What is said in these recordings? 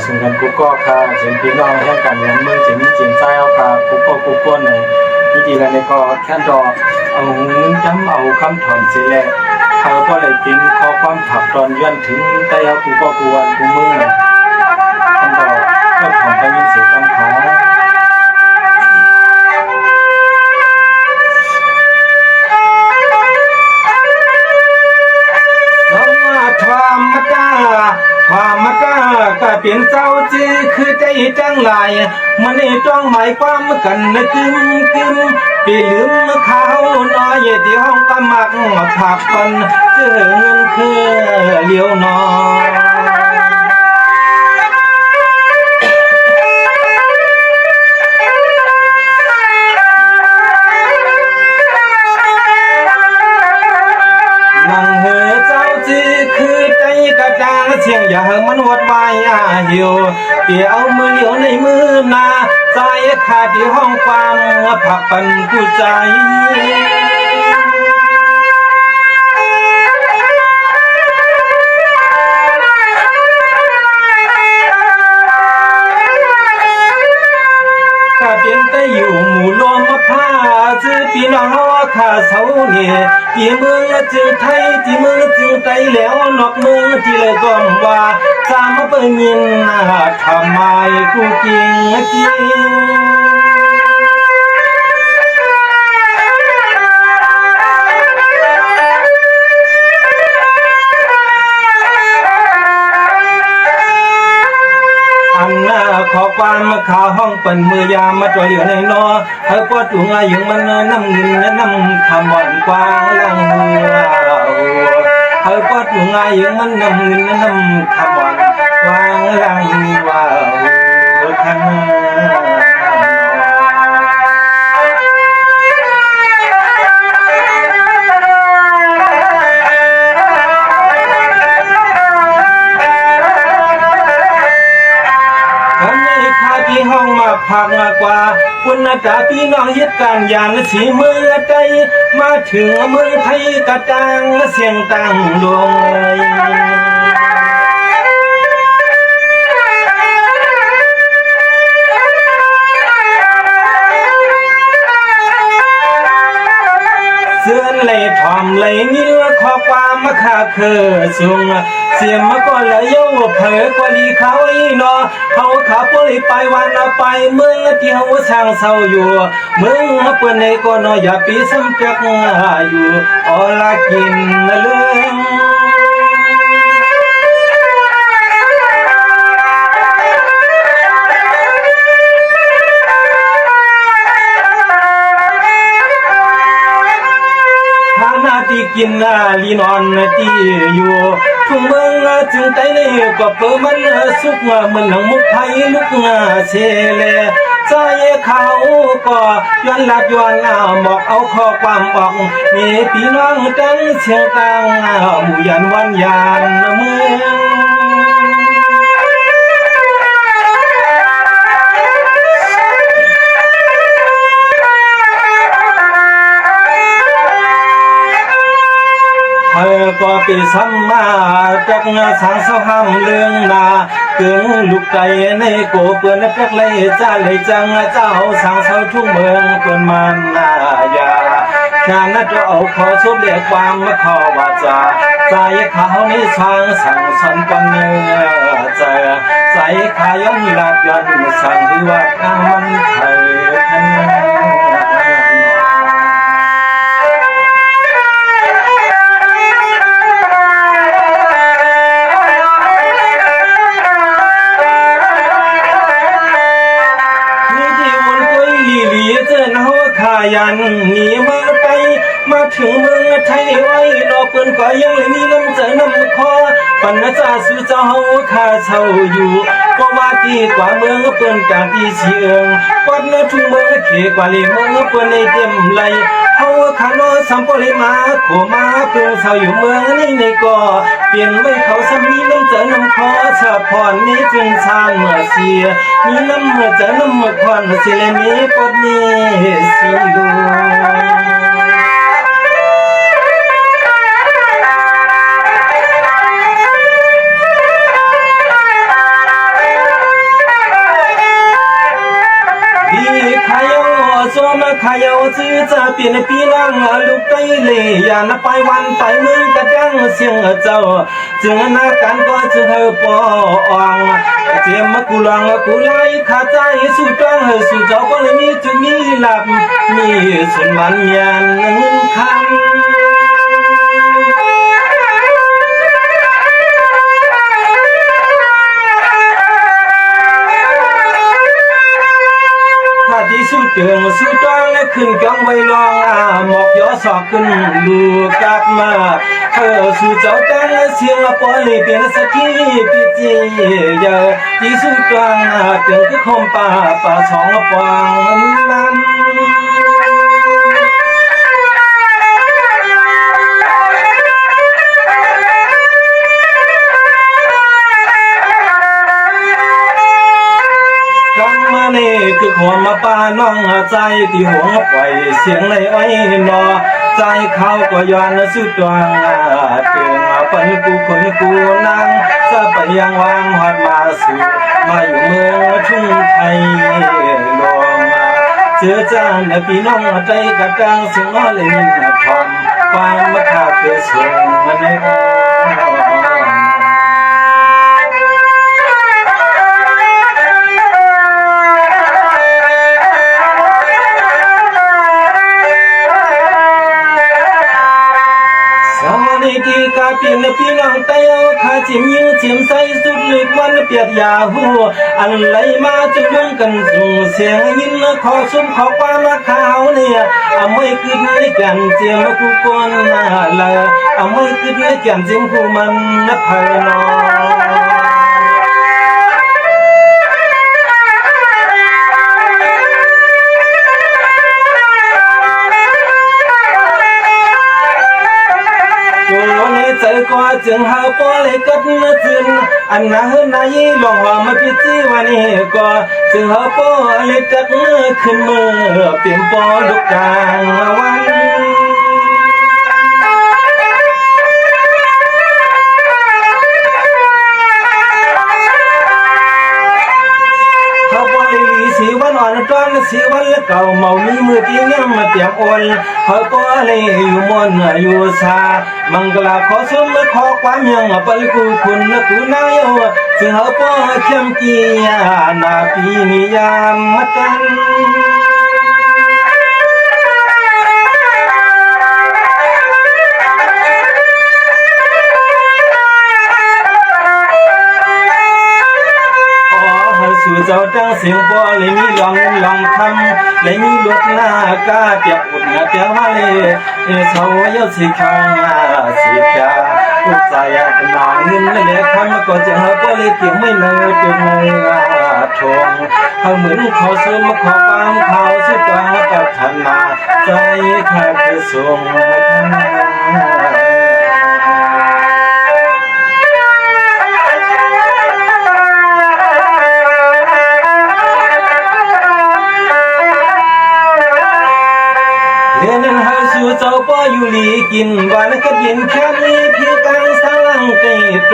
ถึงกันกูก็ค่ะเห็นพี่น้องแห่งกันอย่างมือถึงจินใจเอาค่ะกูก็กูก้นเลยที่ดีแล้วในก็แค่ดอกเอาเงินย้ำเอาคำถอนเสียแหละเขาก็เลยติ้งข้อความผักตอนย้อนถึงแต่เอากูก็กูวันกูมือคำดอกก็ถอนไปยินเสียงคำขาความกล้าก็เป็นเจ้าจีคือใจจังไรมันนี่จ้องหมายความกันนะกึมปีลืมเขาน้อยที่ห้องก็มักผักปันเจอเงินคือเลี้ยวน้อยเสียงอย่ามันวัดวายเหี่ยวเกี่ยวมือเหลียวในมือนาใจขาดที่ห้องความผักปันผู้ใจข้าเป็นแต่อยู่หมู่ลมผ้าซื้อปีน้องข้าเสาเนี่ยที่เมืองจึงไทยที่เมืองจึงไทยแล้วนอกเมืองที่เลยก้มว่าสามเปิงยินทำไมกูกินขอความข่าวห้องเปิ่นมือยามมาตัวเหลียวในนอเธอปวดถุงอายุมันน้ำเงินน้ำคำบ่อนกว้างลังเธอปวดถุงอายุมันน้ำเงินน้ำคำบ่อนกว้างลังว้าวคันห้องมาพักกว่าคุณตาพี่น้องยึดการอย่างสีเมืองใจมาถึงเมืองไทยกระจังเสียงตั้งลงเสื่อนเลยทอมเลยนิ้วขอความมาขาคือสูงเสียงมาก็เลยเย้าเผยกว่าดีเขาอีนอเขาขาป่วยไปวันไปเมืองที่เขาช่างเศร้าอยู่เมืองเปิ้นในก็นออย่าปีซ้ำจักอยู่อลากินเรื่องที่กินลีนอนที่อยู่ทุ่งเมืองจึงใจเลยก็เปิดมันสุกมันหนังมุกไทยลุกเชเลใจเขาก็ย้อนลัดย้อนบอกเอาข้อความบอกมีพี่น้องจังเชียงตังหมู่ยันวันยานเมืองก็ปีสัมมาจักสังสหามเรื่องนาเกิงลูกใจในโกเปื่อนจักเลยจ้าเลยจังเจ้าสังเสาทุ่งเมืองเปื่อนมันนายาข้าน่าจะเอาขอสุดเรียกความขอวาจาใจเขาในช่างสั่งสอนกันเนื้อใจใจขาย้อนหลับย้อนสั่งที่ว่าข้ามันเถิดยันหนีมาไปมาถึงเมืองไทยไว้รอเปิ้นก็ยังเลยมีน้ำใจน้ำคอปัญญาสู่เจ้าข้าเช่าอยู่ก็ว่าดีกว่าเมืองเปิ้นจากที่เชียงปัดนะทุ่งเมืองเขกว่าเลยเมืองเปิ้นในเต็มไหลเขาขานอสัมปริมาโคมาเพิ่งเช่าอยู่เมืองนี้ในก็เปลี่ยนไว้เขาสามีน้ำใจน้ำคอชาพรนี้จึงชานเมื่อเสียมีน้ำใจน้ำควันสิเลมีปดนี้สิดู ขายเอาซื้อจะเปลี่ยนปีนั่งลูกไก่เล่ยาไปวันไปเมืองกระดังเสียงเจ้าจึงหน้ากันก็จึงเฮปองเจียมกูลังกูไล่ขาใจสู้จังสู้เจ้าก็เลยมีจุดนี้หลับมีส่วนมันยันคำที่สุดเตือนสุดตั้งและขึ้นกังไว้ลองหมอกย้อสอกขึ้นดูกลับมาสู่เจ้าตั้งเสียงปอลีเป็นสักทีปีจีเยอะที่สุดตั้งเตือนก็คมป่าสองปองนั้นนี่คือความมาป้าน้องใจที่หงปล่อยเสียงในอ้อยนอใจเขาก็ย้อนสุดดวงเตือนปันกูคนกูนั่งจะไปยังวางหอดมาสู่มาอยู่เมืองทุ่งไทยลงเจอจานพี่น้องใจกระดังเสียงอ้อเลยมินทอมความมาขาดเกิดส่งมาในที่กาปินพี่น้องเต้าข้าจิมยิงจิมใส่สุดลึกวันเปียดยาหัวอันไหลมาจึงลงกันส่งเสียงยินขอซุ้มขอความมาขาวเนี่ยไม่คิดในกันเจียมกูคนละไม่คิดในกันจิมกูมันนับภายนอใจก็จึงหาปอเลยกับนาจึนอันน่าเฮินนายลองว่ามาพิจิวันนี้ก็จึงหาปอเลยกับขึ้นเมื่อเปลี่ยนปอลูกกลางวันสีวันอ่อนตอนสีวันและเก่าเมามีมือที่เงี้ยมาเตรียมโอนเขาก็เลยอยู่มนอยู่ซามังกลาขอสมขอความยังปลกูคุณนะกูนายจึงเขาก็เข้มเกียนาปีนิยามมากันสู่เจ้าจังเสียงปอเลยมีลองคำเลยมีลุกหน้ากาเปียกอุ่นเปียกว่าเลยเสาเยาสีข้างสีแก่อุตสายหนาเงินเลยคำก็จะหาปอเลยเกี่ยงไม่เนื้อจนทงเขาเหมือนเขาซื้อมาขอความเขาสุดว่าปัฒนาใจขาดคือส่งเจ้าป้ออยู่ลีกินวันก็ยินแค่นี้พี่กังสังลังเกตโต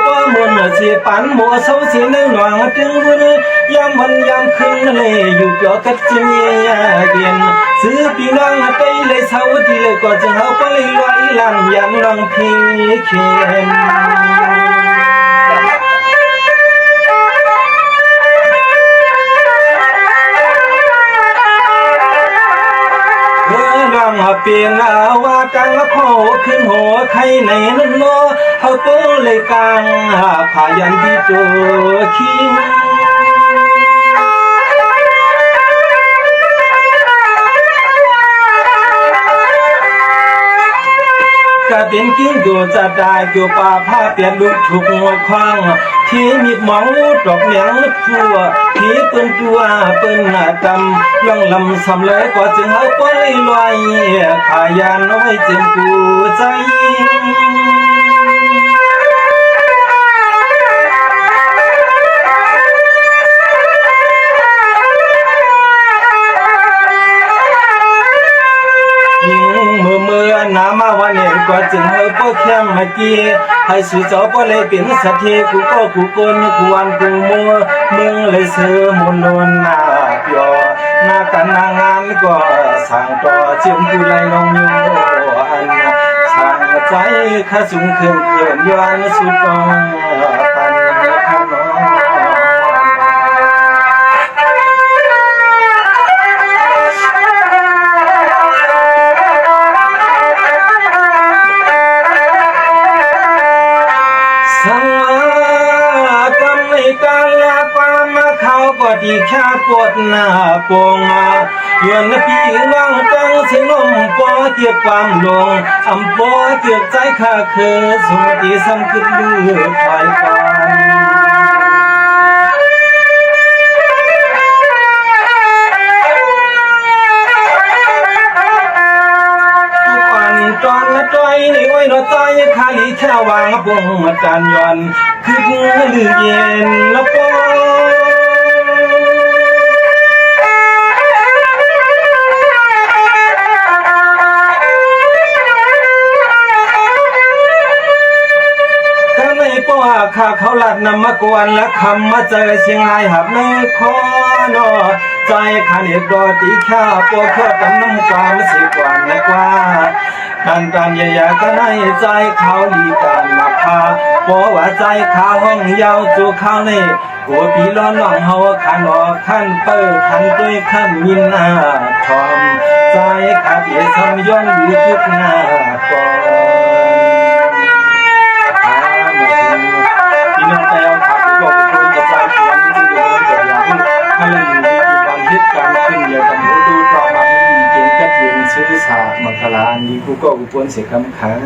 ป้อมนเสียปันหมัวเสาเสียในหวังถึงวันยามวันยามคืนเลยอยู่เกี่ยวกับจิมีเดียนซื้อพี่น้องไปเลยเสาที่เลยก็จะเอาไปลอยลำยำลองพีเข็มเปลี่ยนว่ากังขอขึ้นหัวใครในนั้นโลเขาโตเลยกังพายันที่ตัวคิงก็เป็นกิ้งดูจะได้ดูป่าผ้าเปลี่ยนลูกถูกหัวคว้างที่มีหมองดอกเหลียงพัวที่ปืนตัวปืนดำล่องลำสำเลยกว่าจึงเอาไปลอยขายานน้อยจึงกูใจน้ำมาวันนี้ก็จึงให้พ่อแค่มากี้ให้สู่เจ้าพ่อเลยเป็นสัตย์กูก็กูกนกูวันกูมัวเมืองเลยเสือมุนนวลนาเปีย นากันนางานก็สั่งต่อเจียมกุไลน้องอยู่อันสั่งใจข้าสูงเขื่อนย้อนสุดกองปันข้าน้องการละความมาเขาก็ดีแค่ปวดหน้าปงยวนพี่น้องจังสิลมปอเกียบความลงอำปอเกียบใจข้าคือสมติสำคึกลือถอยก่อนตอนละจ้อยในไว้รถจ้อยขาลีแค่วางปงมาการย้อนคือลือเย็นละปอข้าเขาหลัดนำมากวนและคำมาเจอเชียงรายหับในคอนอใจขันเอกดอตีข้าปวดเพื่อตำน้ำความสิกว่าในกว่าการใหญ่ๆก็ในใจเขาลีการมาพาเพราะว่าใจขาห้องยาวจูเขาในหัวปีร้อนน้องเฮาขันออกขันเปิดขันด้วยขันมินอาทอมใจขาเปียทำย้อนหรือทุกหน้าก่อนนั่งแปลขับบอกโดยกระจายผลที่เดินแต่ยังถ้าเล่นอยู่ในวันเหตุการณ์ขึ้นเดียวกันดูตรอมามีเกณฑ์กระเทียมซื้อสามังคลานี้กูก็อุปนเสียคำขัน